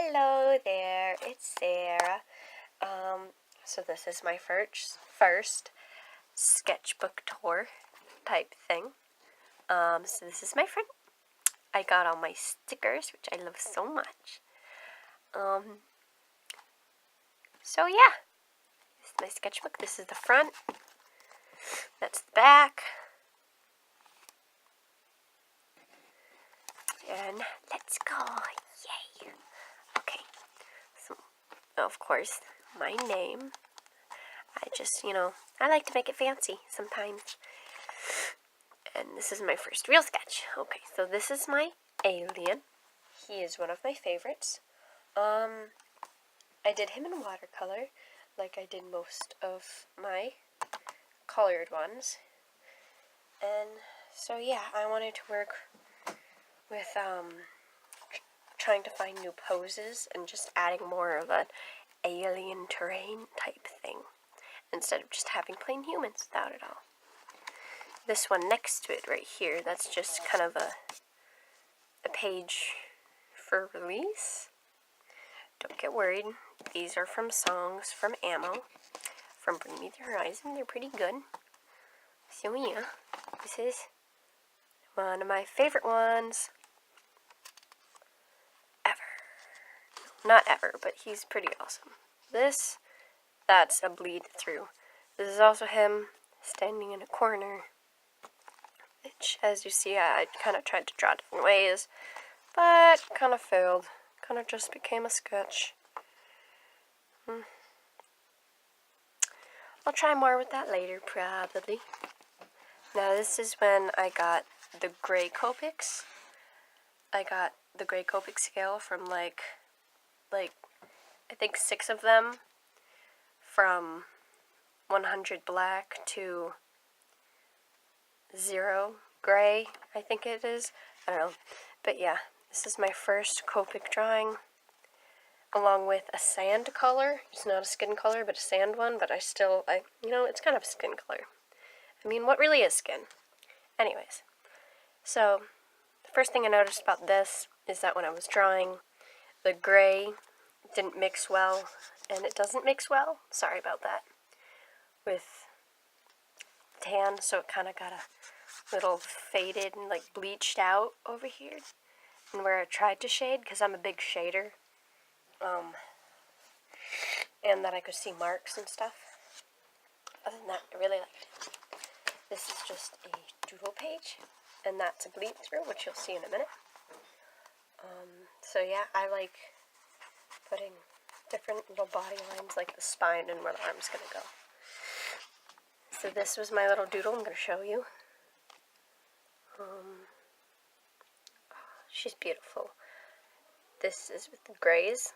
Hello there, it's Sarah. So this is my first sketchbook tour type thing. So this is my friend. I got all my stickers, which I love so much. So yeah, this is my sketchbook. This is the front. That's the back. And let's go, yay. Okay, so of course, my name. I just, I like to make it fancy sometimes. And this is my first real sketch. Okay, so this is my alien. He is one of my favorites. I did him in watercolor, like I did most of my colored ones. And so yeah, I wanted to work with trying to find new poses and just adding more of an alien terrain type thing, instead of just having plain humans without it all. This one next to it right here, that's just kind of a page for release. Don't get worried. These are from songs from Ammo, from Bring Me the Horizon. They're pretty good. So yeah, this is one of my favorite ones ever. Not ever, but he's pretty awesome. That's a bleed through. This is also him standing in a corner, which, as you see, I kind of tried to draw different ways, but kind of failed. Kind of just became a sketch. I'll try more with that later, probably. Now, this is when I got the gray Copics. I got the gray Copic scale from like I think 6 of them, from 100 black to 0 gray, I think it is. I don't know. But yeah, this is my first Copic drawing, along with a sand color. It's not a skin color, but a sand one, but it's kind of a skin color. I mean, what really is skin? Anyways, so the first thing I noticed about this is that when I was drawing, the gray didn't mix well, and it doesn't mix well, sorry about that, with tan, so it kind of got a little faded and like bleached out over here. And where I tried to shade, because I'm a big shader, and that I could see marks and stuff. Other than that, I really liked it. This is just a doodle page, and that's a bleed through, which you'll see in a minute. So yeah, I like putting different little body lines, like the spine and where the arm's going to go. So this was my little doodle I'm going to show you. She's beautiful. This is with the grays.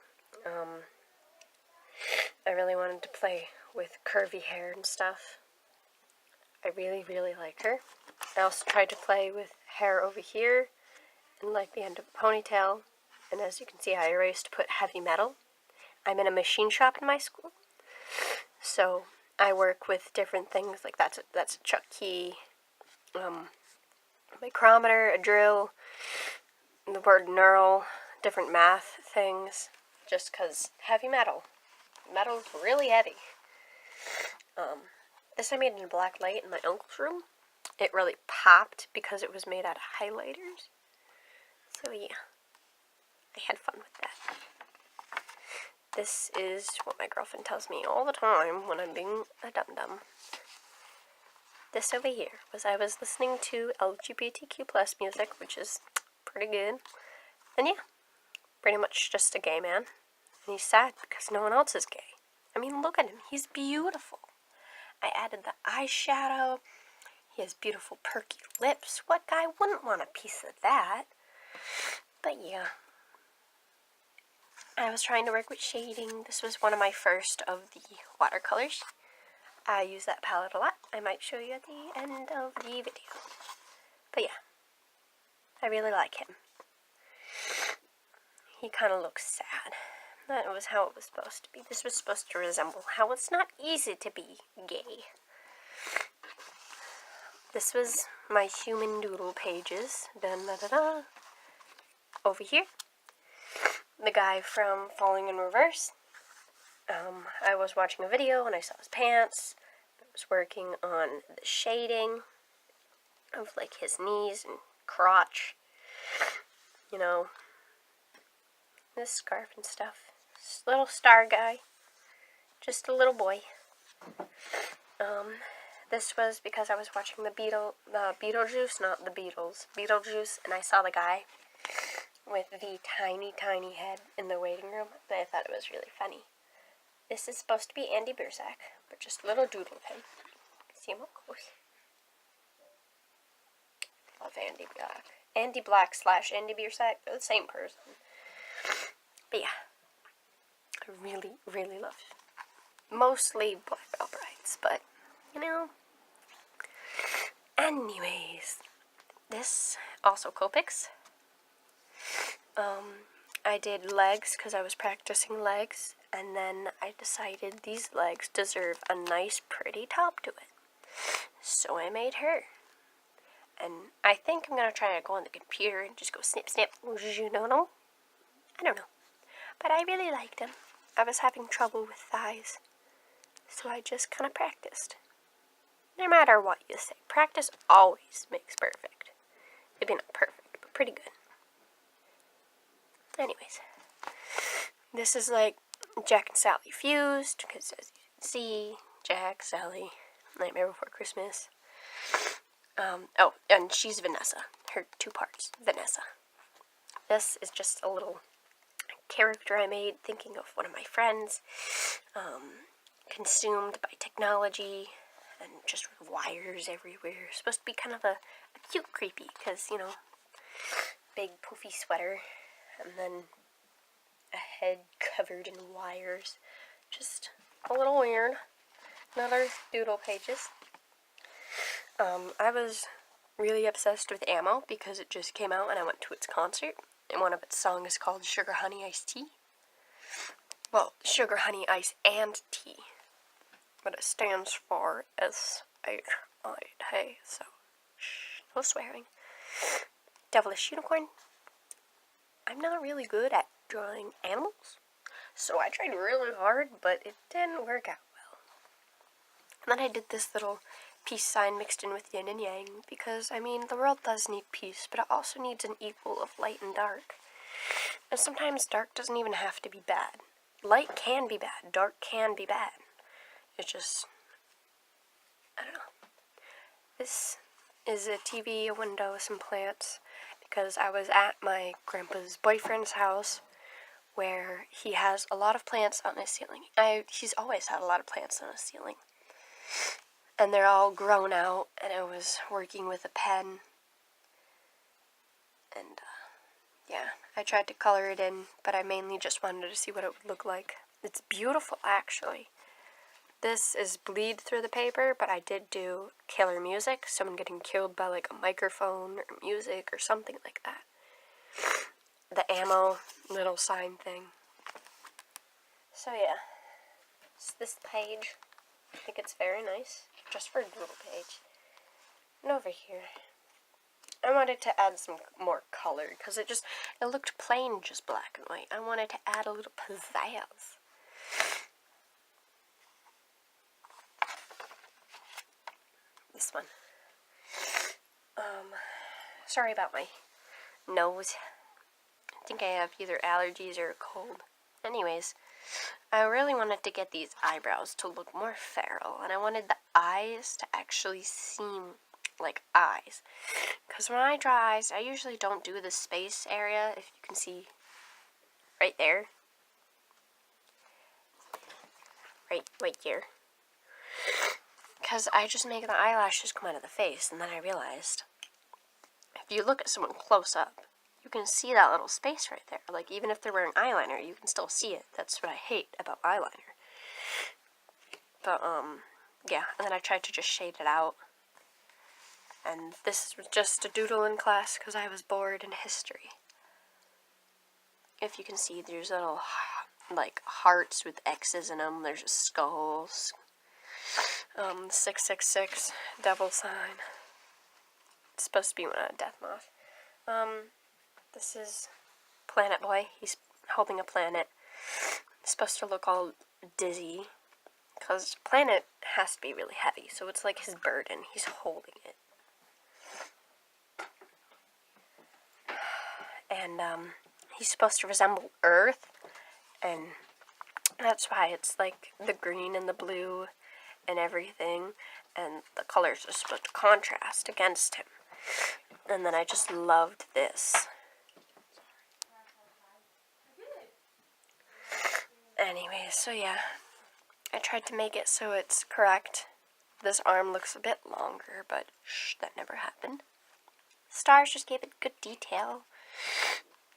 I really wanted to play with curvy hair and stuff. I really, really like her. I also tried to play with hair over here and like the end of a ponytail. And as you can see, I erased to put heavy metal. I'm in a machine shop in my school, so I work with different things. Like that's a chuck key, micrometer, a drill, the word knurl, different math things. Just because heavy metal's really heavy. This I made in a black light in my uncle's room. It really popped because it was made out of highlighters. So yeah, I had fun with that. This is what my girlfriend tells me all the time when I'm being a dum-dum. This over here I was listening to LGBTQ plus music, which is pretty good. And yeah, pretty much just a gay man. And he's sad because no one else is gay. I mean, look at him. He's beautiful. I added the eyeshadow. He has beautiful perky lips. What guy wouldn't want a piece of that? But yeah, I was trying to work with shading. This was one of my first of the watercolors. I use that palette a lot. I might show you at the end of the video. But yeah, I really like him. He kind of looks sad. That was how it was supposed to be. This was supposed to resemble how it's not easy to be gay. This was my human doodle pages. Dun, da, da, da. Over here. the guy from Falling in Reverse. I was watching a video and I saw his pants. I was working on the shading of like his knees and crotch. You know, this scarf and stuff. This little star guy. Just a little boy. This was because I was watching the Beetlejuice, not the Beatles. Beetlejuice, and I saw the guy with the tiny, tiny head in the waiting room, and I thought it was really funny. This is supposed to be Andy Biersack, but just a little doodle of him. See him up close. Love Andy Black. Andy Black / Andy Biersack, they're the same person. But yeah, I really, really love it. Mostly Black Veil Brides, but, you know. Anyways, this also Copics. I did legs because I was practicing legs, and then I decided these legs deserve a nice, pretty top to it. So I made her. And I think I'm going to try to go on the computer and just go snip, snip, you know? I don't know. But I really liked them. I was having trouble with thighs. So I just kind of practiced. No matter what you say, practice always makes perfect. Maybe not perfect, but pretty good. Anyways, this is like Jack and Sally fused, because as you can see, Jack, Sally, Nightmare Before Christmas. Oh, and she's Vanessa. Her 2 parts, Vanessa. This is just a little character I made thinking of one of my friends, consumed by technology, and just with wires everywhere. It's supposed to be kind of a cute creepy, because, you know, big poofy sweater, and then a head covered in wires. Just a little weird. Another doodle pages. I was really obsessed with Ammo because it just came out and I went to its concert, and one of its songs is called Sugar Honey Iced Tea. Well, Sugar Honey Ice and Tea, but it stands for S-H-I, hey, so shh, no swearing. Devilish Unicorn. I'm not really good at drawing animals, so I tried really hard, but it didn't work out well. And then I did this little peace sign mixed in with yin and yang, because, I mean, the world does need peace, but it also needs an equal of light and dark. And sometimes dark doesn't even have to be bad. Light can be bad, dark can be bad. It's just, I don't know. This is a TV, a window, some plants, because I was at my grandpa's boyfriend's house, where he has a lot of plants on his ceiling. He's always had a lot of plants on his ceiling. And they're all grown out, and I was working with a pen. And, yeah, I tried to color it in, but I mainly just wanted to see what it would look like. It's beautiful, actually. This is bleed through the paper, but I did do killer music, someone getting killed by, like, a microphone or music or something like that. The Ammo little sign thing. So, yeah. It's this page. I think it's very nice, just for a doodle page. And over here, I wanted to add some more color, because it looked plain, just black and white. I wanted to add a little pizzazz. This one. Sorry about my nose. I think I have either allergies or a cold. Anyways, I really wanted to get these eyebrows to look more feral, and I wanted the eyes to actually seem like eyes. Because when I draw eyes, I usually don't do the space area, if you can see right there. Right here. Because I just make the eyelashes come out of the face, and then I realized, if you look at someone close up, you can see that little space right there. Like, even if they're wearing eyeliner, you can still see it. That's what I hate about eyeliner. But, yeah, and then I tried to just shade it out. And this was just a doodle in class because I was bored in history. If you can see, there's little, like, hearts with X's in them. There's a skull. 666, devil sign. It's supposed to be one of Death Moth. This is Planet Boy. He's holding a planet. It's supposed to look all dizzy, because planet has to be really heavy, so it's like his burden. He's holding it. And he's supposed to resemble Earth, and that's why it's like the green and the blue and everything, and the colors are supposed to contrast against him. And then I just loved this. Anyway, so yeah, I tried to make it so it's correct. This arm looks a bit longer, but shh, that never happened. Stars just gave it good detail.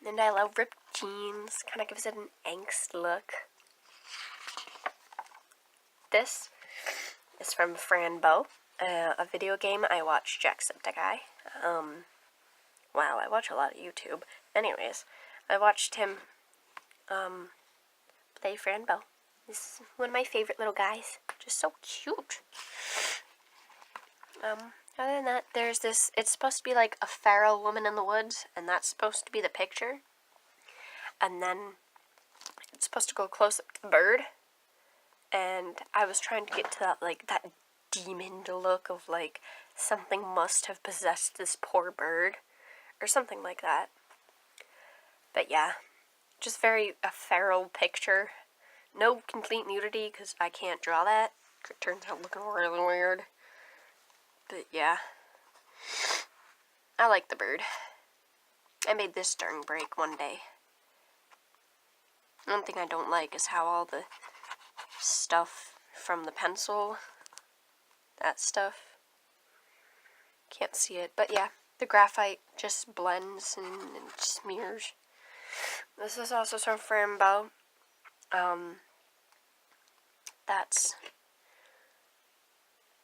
And I love ripped jeans, kind of gives it an angst look. This is from Franbo, a video game I watch, Jacksepticeye. Wow, I watch a lot of YouTube. Anyways, I watched him play Franbo. This is one of my favorite little guys. Just so cute. Other than that, there's this, it's supposed to be like a feral woman in the woods, and that's supposed to be the picture. And then it's supposed to go close up to the bird. And I was trying to get to that, like, that demon look of, like, something must have possessed this poor bird. Or something like that. But yeah, just very a feral picture. No complete nudity, because I can't draw that. It turns out looking really weird. But yeah, I like the bird. I made this during break one day. One thing I don't like is how all the stuff from the pencil, that stuff, can't see it. But yeah, the graphite just blends and smears. This is also from Franbo. That's,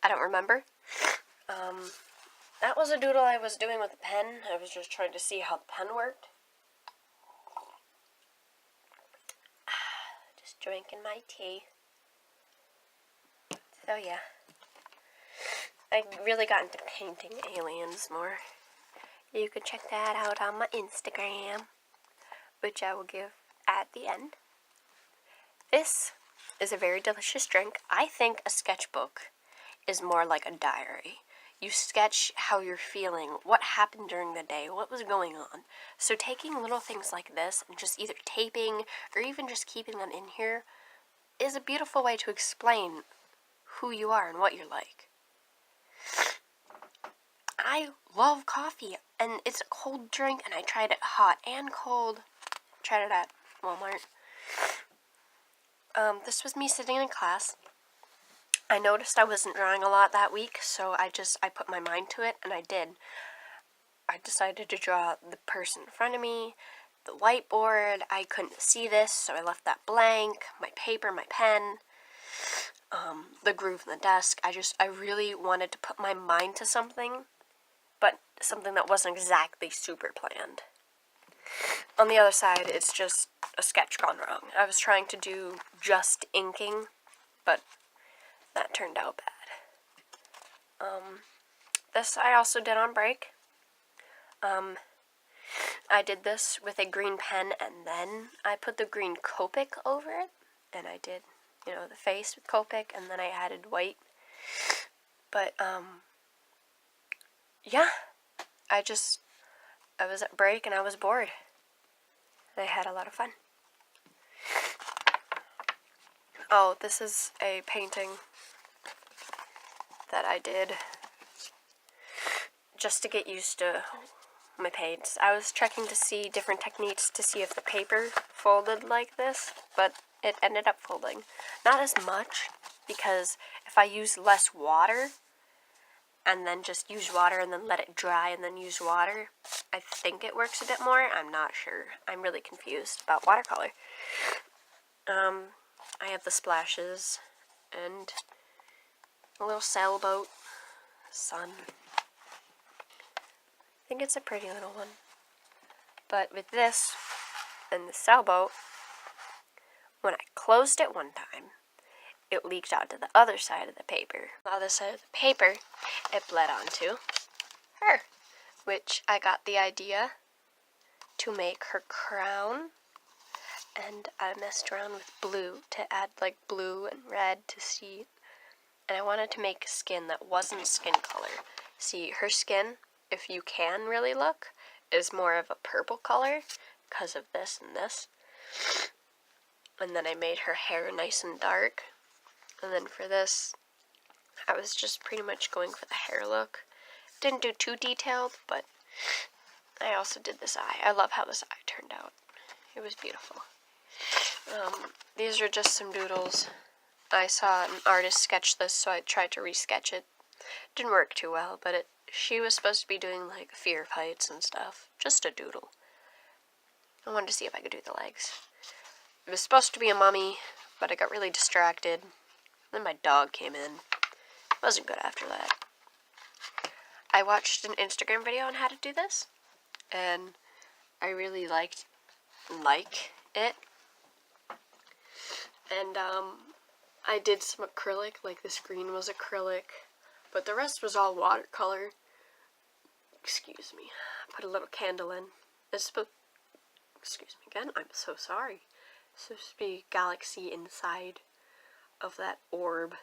I don't remember. That was a doodle I was doing with a pen. I was just trying to see how the pen worked. Just drinking my tea. So yeah. I really got into painting aliens more. You can check that out on my Instagram, which I will give at the end. This is a very delicious drink. I think a sketchbook is more like a diary. You sketch how you're feeling, what happened during the day, what was going on. So taking little things like this and just either taping or even just keeping them in here is a beautiful way to explain who you are and what you're like. I love coffee, and it's a cold drink, and I tried it hot and cold. Tried it at Walmart. This was me sitting in class. I noticed I wasn't drawing a lot that week, so I put my mind to it, and I did. I decided to draw the person in front of me, the whiteboard. I couldn't see this, so I left that blank, my paper, my pen, the groove in the desk. I really wanted to put my mind to something, but something that wasn't exactly super planned. On the other side, it's just a sketch gone wrong. I was trying to do just inking, but that turned out bad. This I also did on break. I did this with a green pen, and then I put the green Copic over it, and I did, the face with Copic, and then I added white. But, yeah, I was at break, and I was bored. I had a lot of fun. Oh, this is a painting that I did just to get used to my paints. I was checking to see different techniques to see if the paper folded like this, but it ended up folding. Not as much, because if I use less water, and then just use water and then let it dry and then use water, I think it works a bit more. I'm not sure. I'm really confused about watercolor. I have the splashes and a little sailboat, sun. I think it's a pretty little one. But with this and the sailboat, when I closed it one time, it leaked onto the other side of the paper. The other side of the paper, it bled onto her, which I got the idea to make her crown and I messed around with blue to add like blue and red to see. And I wanted to make skin that wasn't skin color. See, her skin, if you can really look, is more of a purple color because of this and this. And then I made her hair nice and dark. And then for this, I was just pretty much going for the hair look. Didn't do too detailed, but I also did this eye. I love how this eye turned out. It was beautiful. These are just some doodles. I saw an artist sketch this, so I tried to re-sketch it. Didn't work too well, but she was supposed to be doing like fear of heights and stuff. Just a doodle. I wanted to see if I could do the legs. It was supposed to be a mummy, but I got really distracted. Then my dog came in. It wasn't good after that. I watched an Instagram video on how to do this, and I really like it. And I did some acrylic, like this green was acrylic, but the rest was all watercolor. Excuse me. Put a little candle in. Excuse me again, I'm so sorry. It's supposed to be galaxy inside of that orb.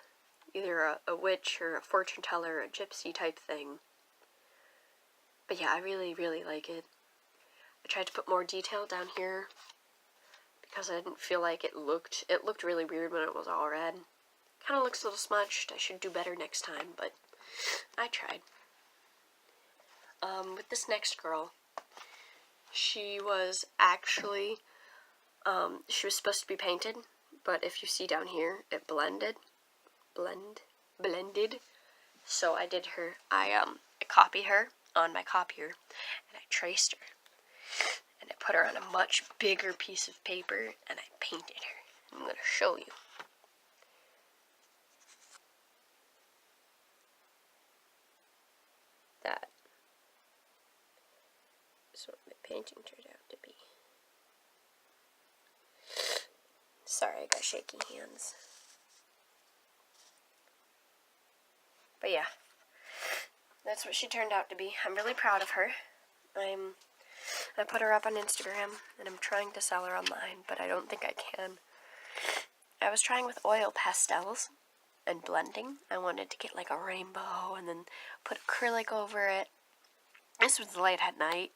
Either a witch or a fortune teller or a gypsy type thing. But yeah, I really, really like it. I tried to put more detail down here because I didn't feel like it looked really weird when it was all red. Kind of looks a little smudged. I should do better next time, but I tried. With this next girl, she was actually, she was supposed to be painted, but if you see down here, it blended. So I did her, I copied her on my copier, and I traced her. And I put her on a much bigger piece of paper, and I painted her. I'm going to show you. That is what my painting turned out to be. Sorry, I got shaky hands. But yeah, that's what she turned out to be. I'm really proud of her. I put her up on Instagram, and I'm trying to sell her online, but I don't think I can. I was trying with oil pastels and blending. I wanted to get like a rainbow and then put acrylic over it. This was late at night.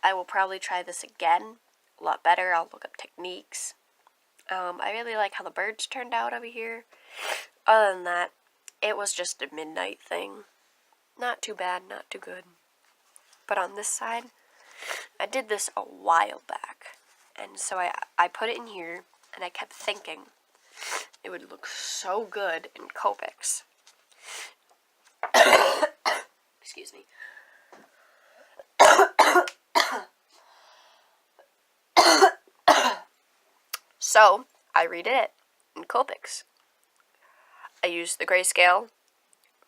I will probably try this again. A lot better. I'll look up techniques. I really like how the birds turned out over here. Other than that, it was just a midnight thing. Not too bad, not too good. But on this side, I did this a while back. And so I put it in here, and I kept thinking it would look so good in Copics. Excuse me. So, I redid it in Copics. I used the grayscale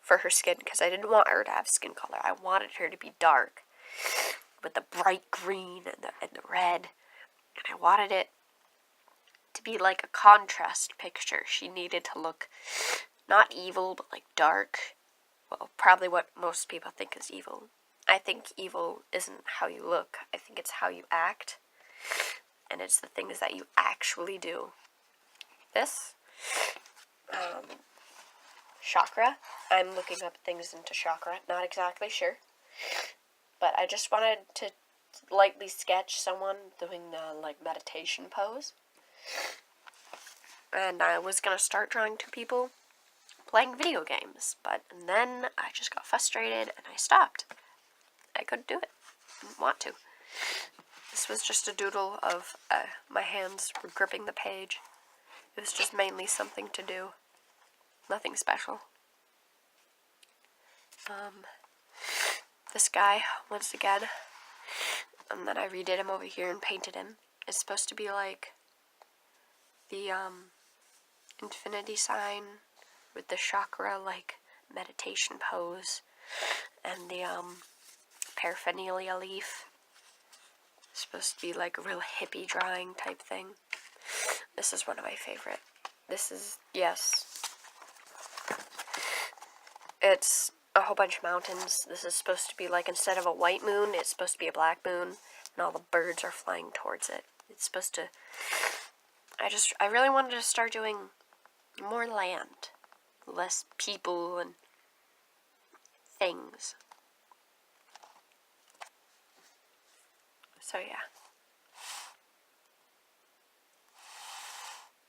for her skin because I didn't want her to have skin color. I wanted her to be dark with the bright green and the red. And I wanted it to be like a contrast picture. She needed to look not evil, but like dark. Well, probably what most people think is evil. I think evil isn't how you look. I think it's how you act. And it's the things that you actually do. This, chakra. I'm looking up things into chakra. Not exactly sure. But I just wanted to lightly sketch someone doing the, like, meditation pose. And I was going to start drawing two people playing video games. But then I just got frustrated and I stopped. I couldn't do it. Didn't want to. This was just a doodle of my hands were gripping the page. It was just mainly something to do. Nothing special. This guy, once again, and then I redid him over here and painted him. It's supposed to be like the infinity sign with the chakra, like, meditation pose, and the paraphernalia leaf. It's supposed to be like a real hippie drawing type thing. This is one of my favorite. This is, yes. It's a whole bunch of mountains. This is supposed to be like, instead of a white moon, it's supposed to be a black moon, and all the birds are flying towards it. It's supposed to... I really wanted to start doing more land. Less people and things. So yeah.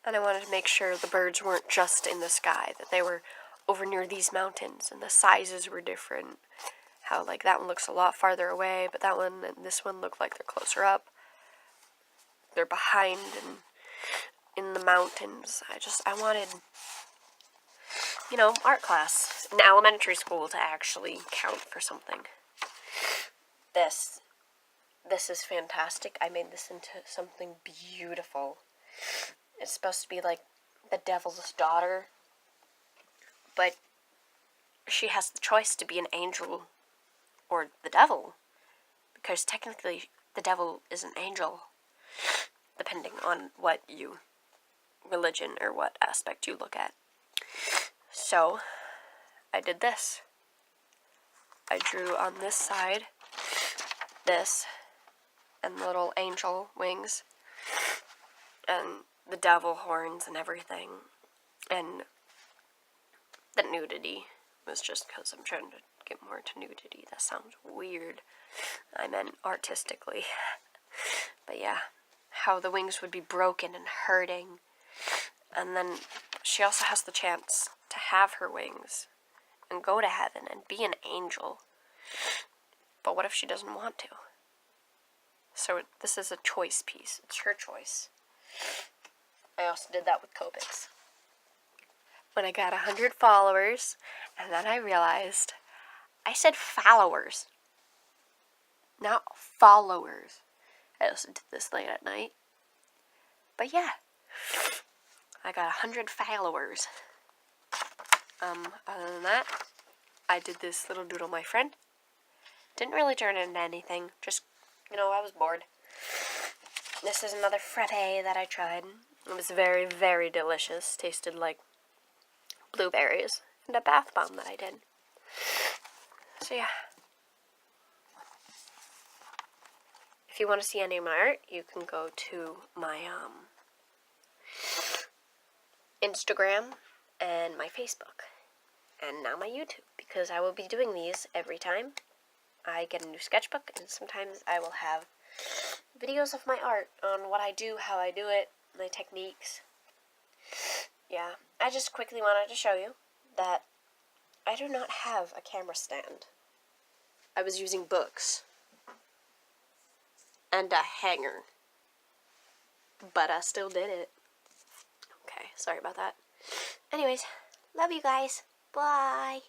And I wanted to make sure the birds weren't just in the sky, that they were over near these mountains, and the sizes were different. How, like, that one looks a lot farther away, but that one and this one look like they're closer up. They're behind and in the mountains. I wanted, art class in elementary school to actually count for something. This is fantastic. I made this into something beautiful. It's supposed to be like the devil's daughter, but she has the choice to be an angel or the devil, because technically the devil is an angel, depending on what religion or what aspect you look at. So, I did this. I drew on this side this, and little angel wings, and the devil horns and everything, and the nudity was just because I'm trying to get more into nudity. That sounds weird. I meant artistically. But yeah, how the wings would be broken and hurting, and then she also has the chance to have her wings and go to heaven and be an angel. But what if she doesn't want to? So this is a choice piece. It's her choice. I also did that with Copics. When I got 100 followers, and then I realized I said followers, not followers. I also did this late at night. But yeah, I got 100 followers. Other than that, I did this little doodle my friend. Didn't really turn into anything. Just, I was bored. This is another frappe that I tried. It was very, very delicious. Tasted like blueberries. And a bath bomb that I did. So yeah. If you want to see any of my art, you can go to my Instagram and my Facebook. And now my YouTube. Because I will be doing these every time I get a new sketchbook. And sometimes I will have videos of my art on what I do, how I do it, my techniques. Yeah, I just quickly wanted to show you that I do not have a camera stand. I was using books and a hanger, but I still did it. Okay, sorry about that. Anyways, love you guys. Bye.